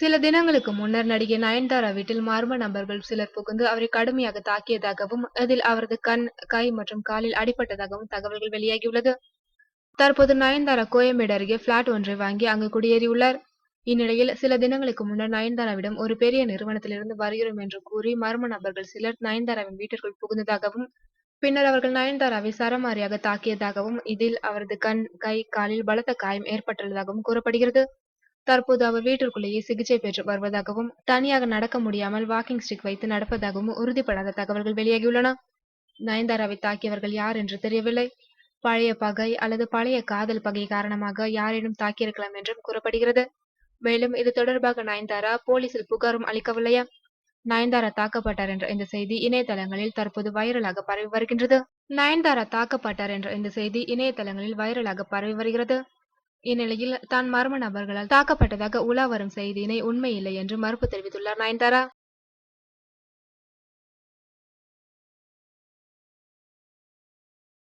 சில தினங்களுக்கு முன்னர் நடிகை நயன்தாரா வீட்டில் மர்ம நபர்கள் சிலர் புகுந்து அவரை கடுமையாக தாக்கியதாகவும், அதில் அவரது கண், கை மற்றும் காலில் அடிபட்டதாகவும் தகவல்கள் வெளியாகியுள்ளது. தற்போது நயன்தாரா கோயம்பேடு அருகே பிளாட் ஒன்றை வாங்கி அங்கு குடியேறியுள்ளார். இந்நிலையில் சில தினங்களுக்கு முன்னர் நயன்தாராவிடம் ஒரு பெரிய நிறுவனத்திலிருந்து வருகிறோம் என்று கூறி மர்ம நபர்கள் சிலர் நயன்தாராவின் வீட்டிற்குள் புகுந்ததாகவும், பின்னர் அவர்கள் நயன்தாராவை சரமாரியாக தாக்கியதாகவும், இதில் அவரது கண், கை, காலில் பலத்த காயம் ஏற்பட்டுள்ளதாகவும் கூறப்படுகிறது. தற்போது அவர் வீட்டிற்குள்ளேயே சிகிச்சை பெற்று வருவதாகவும், தனியாக நடக்க முடியாமல் வாக்கிங் ஸ்டிக் வைத்து நடப்பதாகவும் உறுதிப்படாத தகவல்கள் வெளியாகியுள்ளன. நயன்தாராவை தாக்கியவர்கள் யார் என்று தெரியவில்லை. பழைய பகை அல்லது பழைய காதல் பகை காரணமாக யாரேனும் தாக்கியிருக்கலாம் என்றும் கூறப்படுகிறது. மேலும் இது தொடர்பாக நயன்தாரா போலீசில் புகாரும் அளிக்கவில்லையா? நயன்தாரா தாக்கப்பட்டார் என்ற இந்த செய்தி இணையதளங்களில் தற்போது வைரலாக பரவி வருகின்றது. நயன்தாரா தாக்கப்பட்டார் என்ற இந்த செய்தி இணையதளங்களில் வைரலாக பரவி வருகிறது. இந்நிலையில் தான் மர்ம நபர்களால் தாக்கப்பட்டதாக உலா வரும் செய்தியினை உண்மை இல்லை என்று மறுப்பு தெரிவித்துள்ளார் நயன்தாரா.